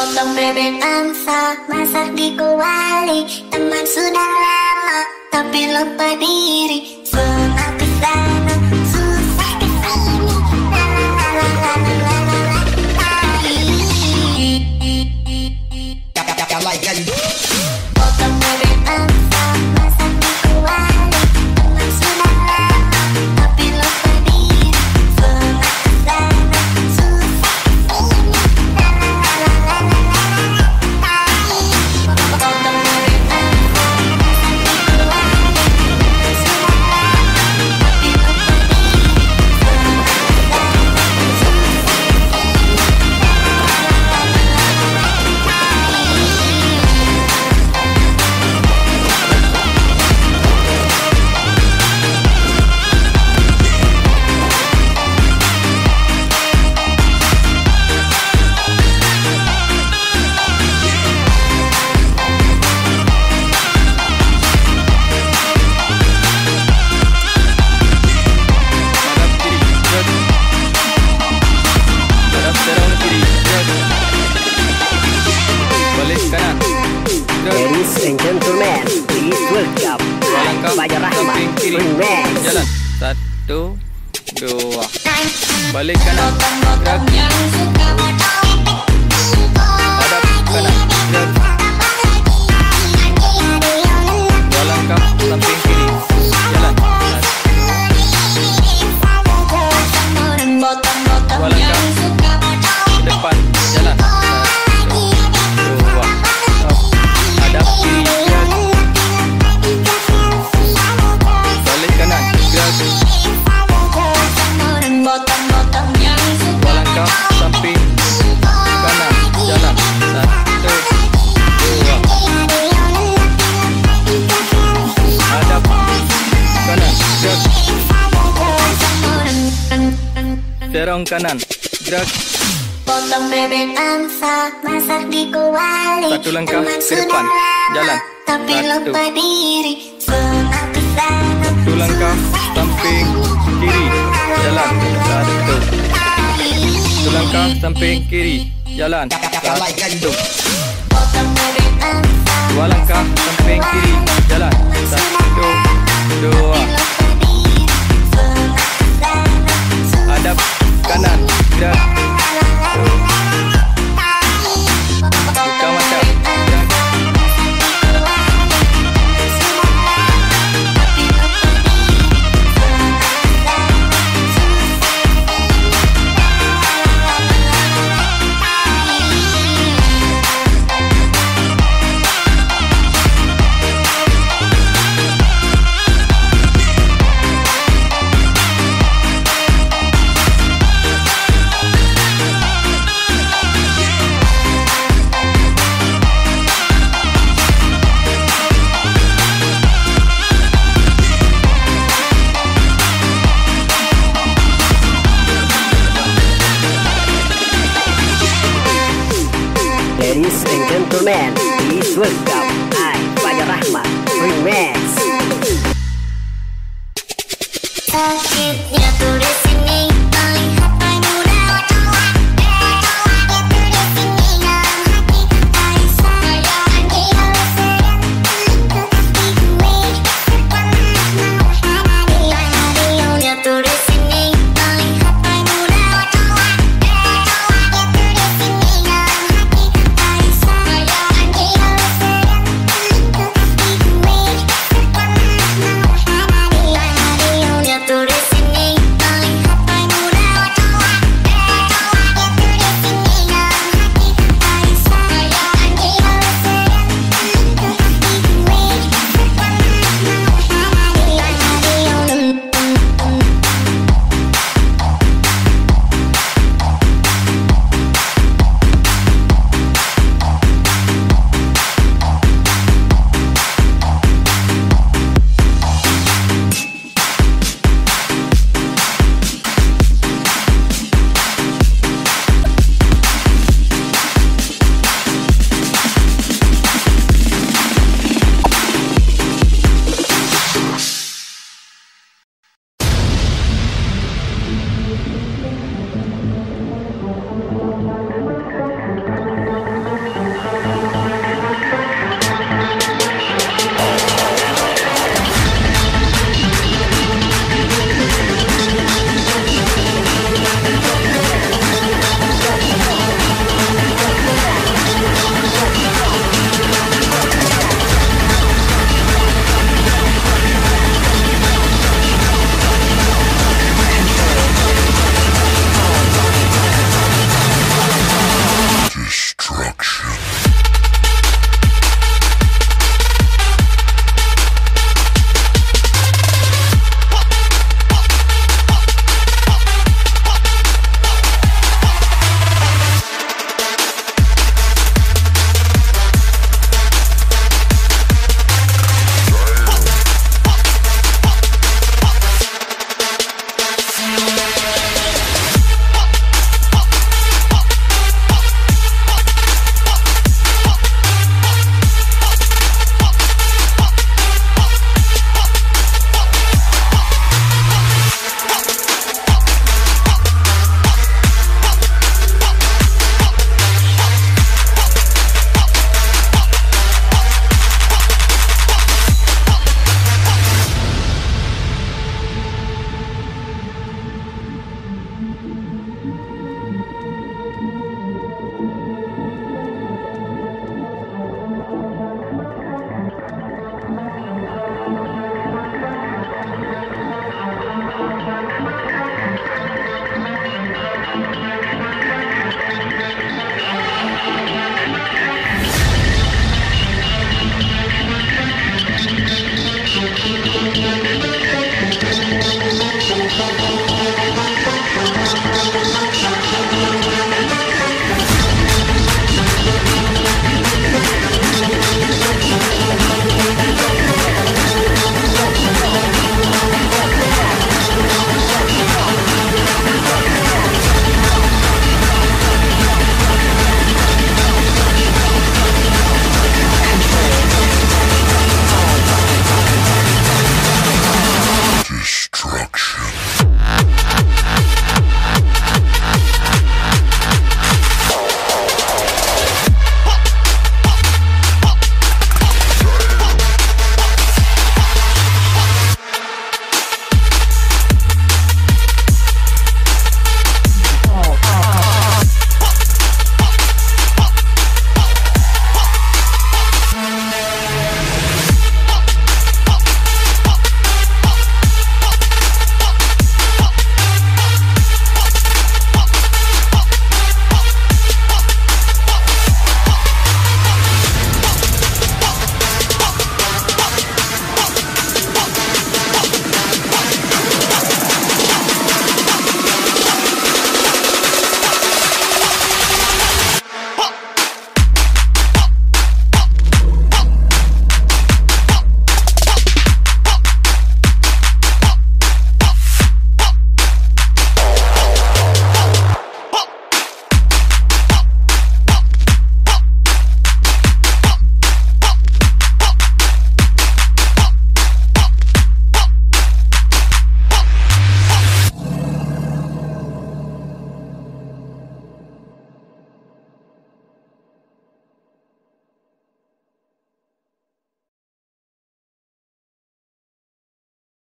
Potong bebek angsa, masak di kuali. Teman sudah lama, tapi lupa diri. Senang kesana, susah kesini. Potong bebek angsa, masak di kuali. Teman sudah lama, tapi lupa diri. Senang kesana, susah kesini. Ladies and gentlemen, please welcome Darul Aman. Jalan 1, 2. Balik kanan. Gerak. Hadap kanan. Gerak. 2 langkah samping kiri. Jalan. 2 langkah ke depan. Jalan. 1, 2. Hadap kiri. Gerak. Balik kanan. Gerak. 2 langkah samping kanan. Jalan. 1, 2. Hadap kanan. Gerak. Serong kanan. Gerak. Potong bebek angsa, masak di kuali. 1 langkah ke depan. Jalan. Tapi 1. lupa diri. Senang kesana, 1 langkah samping kiri. Jalan. 1. 1 langkah samping kiri. Jalan. 1. potong bebek angsa. 2 langkah samping kiri. Jalan. 1, 2. Hadap kanan. Gerak. Buka mata. Gerak. Ladies and gentlemen, please welcome Darul Aman. Remix. Sakit